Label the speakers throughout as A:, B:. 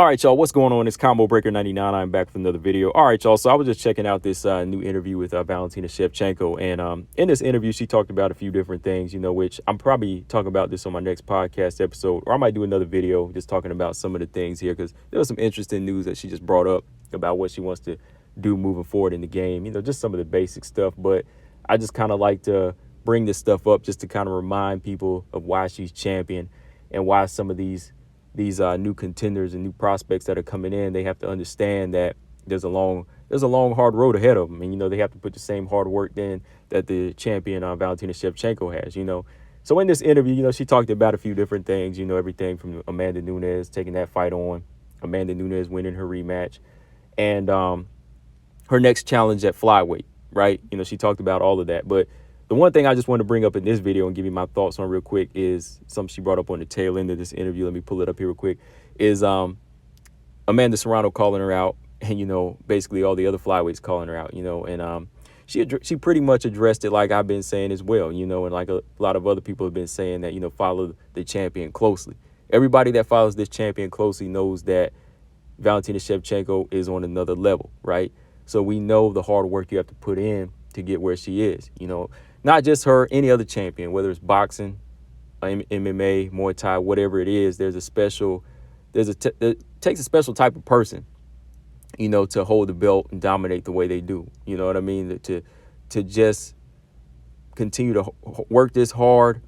A: All right, y'all, what's going on? It's Combo Breaker 99. I'm back with another video. All right, y'all, so I was just checking out this new interview with Valentina Shevchenko. And in this interview, she talked about a few different things, which I'm probably talking about this on my next podcast episode, or I might do another video just talking about some of the things here, because there was some interesting news that she just brought up about what she wants to do moving forward in the game, just some of the basic stuff. But I just kind of like to bring this stuff up just to kind of remind people of why she's champion and why some of these new contenders and new prospects that are coming in, they have to understand that there's a long hard road ahead of them, and they have to put the same hard work in that the champion Valentina Shevchenko has. So in this interview, she talked about a few different things, everything from Amanda Nunes taking that fight on, Amanda Nunes winning her rematch, and her next challenge at flyweight, right? She talked about all of that. But the one thing I just want to bring up in this video and give you my thoughts on real quick is something she brought up on the tail end of this interview. Let me pull it up here real quick. Is Amanda Serrano calling her out, and basically all the other flyweights calling her out, and she pretty much addressed it like I've been saying as well, and like a lot of other people have been saying that, follow the champion closely. Everybody that follows this champion closely knows that Valentina Shevchenko is on another level, right? So we know the hard work you have to put in to get where she is, Not just her, any other champion, whether it's boxing, MMA, Muay Thai, whatever it is, it takes a special type of person, to hold the belt and dominate the way they do. You know what I mean? To just continue to work this hard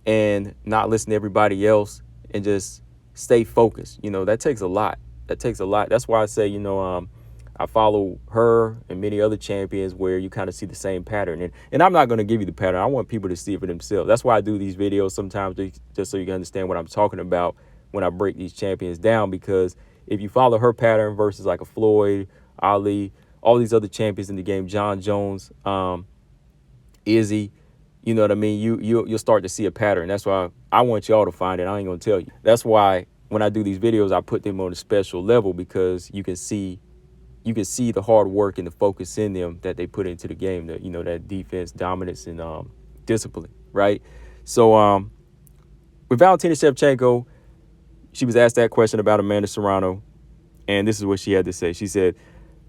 A: and not listen to everybody else and just stay focused. That takes a lot. That's why I say, I follow her and many other champions where you kind of see the same pattern. And I'm not going to give you the pattern. I want people to see it for themselves. That's why I do these videos sometimes, just so you can understand what I'm talking about when I break these champions down. Because if you follow her pattern versus like a Floyd, Ali, all these other champions in the game, John Jones, Izzy, you know what I mean? You'll start to see a pattern. That's why I want y'all to find it. I ain't going to tell you. That's why when I do these videos, I put them on a special level, because you can see the hard work and the focus in them that they put into the game, that, that defense, dominance, and discipline, right? So with Valentina Shevchenko, she was asked that question about Amanda Serrano, and this is what she had to say. She said,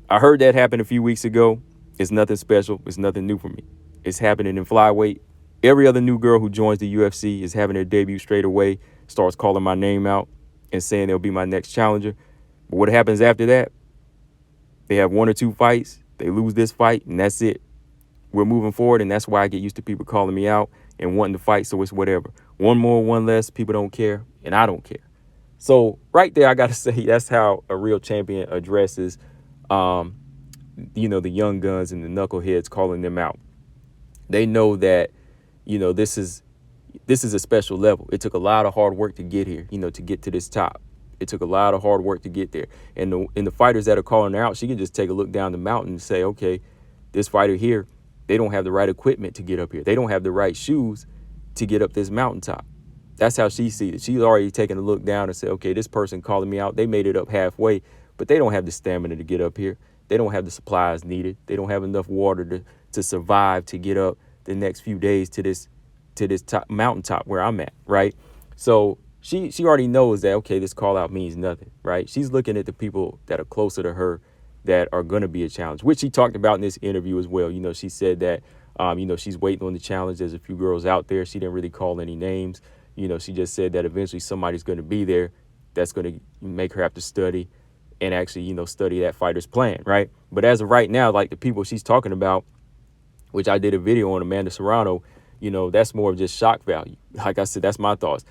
A: "I heard that happened a few weeks ago. It's nothing special. It's nothing new for me. It's happening in flyweight. Every other new girl who joins the UFC is having their debut straight away, starts calling my name out and saying they'll be my next challenger. But what happens after that? They have one or two fights, they lose this fight, and that's it. We're moving forward, and that's why I get used to people calling me out and wanting to fight, so it's whatever. One more, one less, people don't care, and I don't care." So right there, I got to say, that's how a real champion addresses, the young guns and the knuckleheads, calling them out. They know that, this is a special level. It took a lot of hard work to get here, to get to this top. It took a lot of hard work to get there. And the fighters that are calling her out, she can just take a look down the mountain and say, okay, this fighter here, they don't have the right equipment to get up here. They don't have the right shoes to get up this mountaintop. That's how she sees it. She's already taken a look down and said, okay, this person calling me out, they made it up halfway, but they don't have the stamina to get up here. They don't have the supplies needed. They don't have enough water to survive to get up the next few days to this top mountaintop where I'm at, right? So she already knows that, okay, this call out means nothing, right? She's looking at the people that are closer to her that are going to be a challenge, which she talked about in this interview as well. She said that, she's waiting on the challenge. There's a few girls out there. She didn't really call any names. She just said that eventually somebody's going to be there that's going to make her have to study and actually, study that fighter's plan, right? But as of right now, like the people she's talking about, which I did a video on, Amanda Serrano, that's more of just shock value. Like I said, that's my thoughts.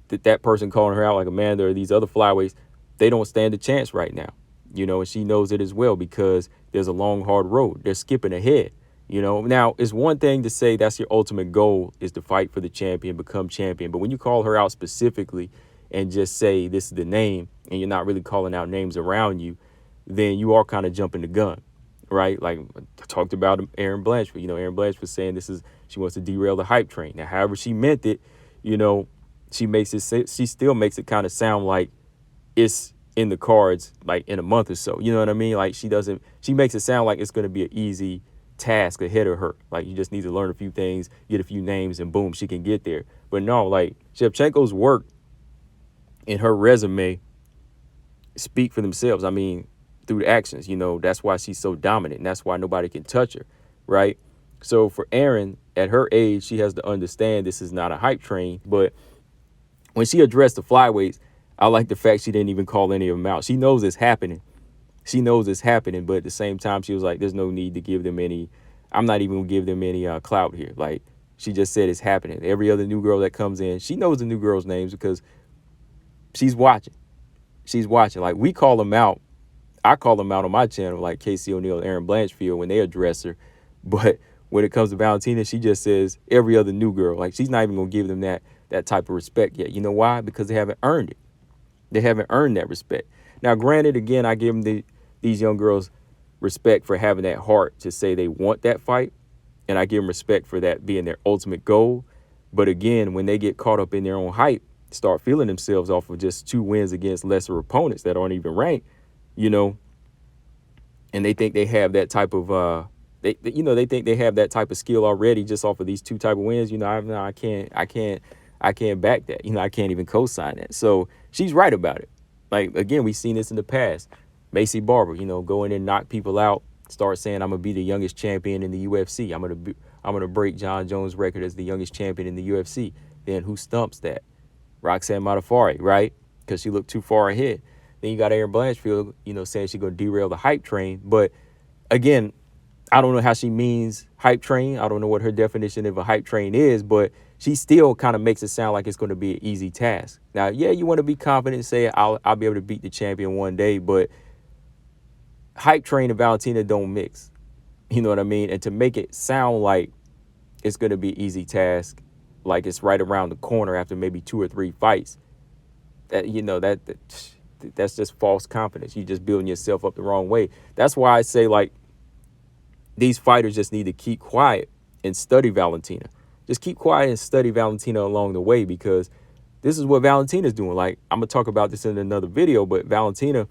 A: That person calling her out, like Amanda or these other flyweights, they don't stand a chance right now, and she knows it as well, because there's a long, hard road. They're skipping ahead, Now, it's one thing to say that's your ultimate goal, is to fight for the champion, become champion. But when you call her out specifically and just say this is the name, and you're not really calling out names around you, then you are kind of jumping the gun, right? Like I talked about Erin Blanchford. Erin Blanchford saying she wants to derail the hype train. Now, however she meant it, she still makes it kind of sound like it's in the cards, like in a month or so. You know what I mean? Like she makes it sound like it's going to be an easy task ahead of her. Like you just need to learn a few things, get a few names, and boom, she can get there. But no, like Shevchenko's work in her resume speak for themselves. I mean, through the actions, that's why she's so dominant, and that's why nobody can touch her, right? So for Erin, at her age, she has to understand this is not a hype train. But when she addressed the flyweights, I like the fact she didn't even call any of them out. She knows it's happening. She knows it's happening, but at the same time, she was like, there's no need to give them any, I'm not even gonna give them any clout here. Like, she just said it's happening. Every other new girl that comes in, she knows the new girls' names because she's watching. She's watching. Like, we call them out. I call them out on my channel, like Casey O'Neill, Aaron Blanchfield, when they address her. But when it comes to Valentina, she just says every other new girl. Like, she's not even gonna give them that type of respect yet. You know why? Because they haven't earned it. They haven't earned that respect. Now, granted, again, I give them these young girls respect for having that heart to say they want that fight, and I give them respect for that being their ultimate goal. But again, when they get caught up in their own hype, start feeling themselves off of just 2 wins against lesser opponents that aren't even ranked, and they think they have that type of they think they have that type of skill already just off of these 2 type of wins. I can't back that. I can't even co-sign that. So she's right about it. Like, again, we've seen this in the past. Macy Barber, go in and knock people out, start saying I'm gonna be the youngest champion in the UFC. I'm gonna break John Jones' record as the youngest champion in the UFC. Then who stumps that? Roxanne Modafferi, right? Because she looked too far ahead. Then you got Aaron Blanchfield, saying she's gonna derail the hype train. But again, I don't know how she means hype train. I don't know what her definition of a hype train is, but she still kind of makes it sound like it's going to be an easy task. Now, yeah, you want to be confident and say, I'll be able to beat the champion one day, but hype train and Valentina don't mix. You know what I mean? And to make it sound like it's going to be an easy task, like it's right around the corner after maybe 2 or 3 fights, that's just false confidence. You're just building yourself up the wrong way. That's why I say, like, these fighters just need to keep quiet and study Valentina. Just keep quiet and study Valentina along the way, because this is what Valentina's doing. Like, I'm going to talk about this in another video, but Valentina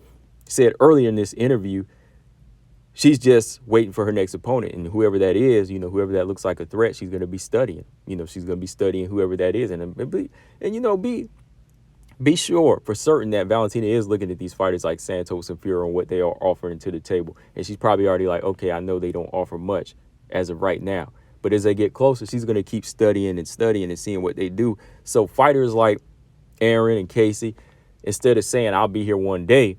A: said earlier in this interview, she's just waiting for her next opponent. And whoever that is, whoever that looks like a threat, she's going to be studying. She's going to be studying whoever that is. Be sure for certain that Valentina is looking at these fighters like Santos and Fury and what they are offering to the table. And she's probably already like, okay, I know they don't offer much as of right now. But as they get closer, she's going to keep studying and seeing what they do. So fighters like Aaron and Casey, instead of saying, I'll be here one day,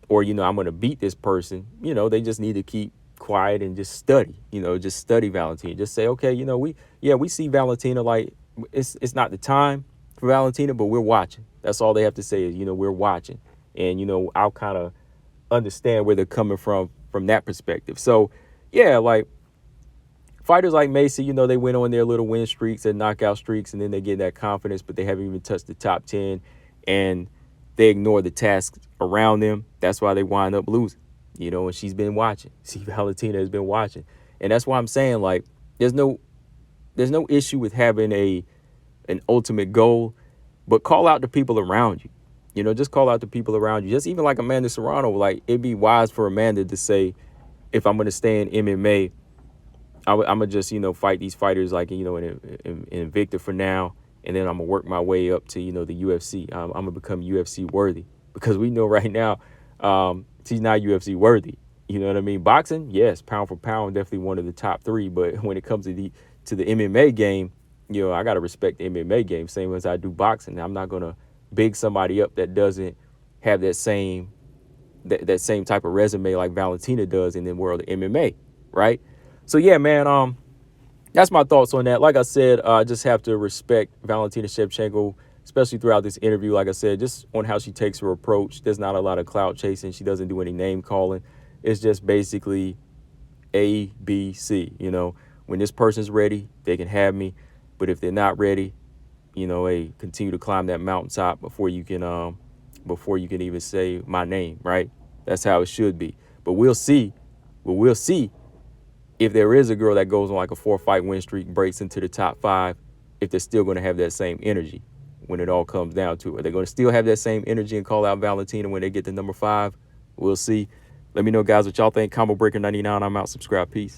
A: or, I'm going to beat this person, they just need to keep quiet and just study, just study Valentina. Just say, okay, we see Valentina, like, it's not the time for Valentina, but we're watching. That's all they have to say is, we're watching. And, I'll kind of understand where they're coming from that perspective. So, yeah, like, fighters like Macy, they went on their little win streaks and knockout streaks, and then they get that confidence, but they haven't even touched the top 10, and they ignore the tasks around them. That's why they wind up losing, and she's been watching. See, Valentina has been watching. And that's why I'm saying, like, there's no issue with having an ultimate goal, but call out the people around you. Just call out the people around you. Just even like Amanda Serrano, like, it'd be wise for Amanda to say, if I'm going to stay in MMA, I'm going to just, fight these fighters like, in Invicta for now, and then I'm going to work my way up to, the UFC. I'm going to become UFC worthy, because we know right now she's not UFC worthy. You know what I mean? Boxing, yes, pound for pound, definitely one of the top 3. But when it comes to the MMA game, I got to respect the MMA game, same as I do boxing. I'm not going to big somebody up that doesn't have that same type of resume like Valentina does in the world of MMA, right? So, yeah, man, that's my thoughts on that. Like I said, I just have to respect Valentina Shevchenko, especially throughout this interview. Like I said, just on how she takes her approach. There's not a lot of clout chasing. She doesn't do any name calling. It's just basically A, B, C. When this person's ready, they can have me. But if they're not ready, hey, continue to climb that mountaintop before you can even say my name, right? That's how it should be. But we'll see. We'll see if there is a girl that goes on like a 4-fight win streak and breaks into the top 5, if they're still going to have that same energy when it all comes down to it. Are they going to still have that same energy and call out Valentina when they get to number 5? We'll see. Let me know, guys, what y'all think. Combo Breaker 99. I'm out. Subscribe. Peace.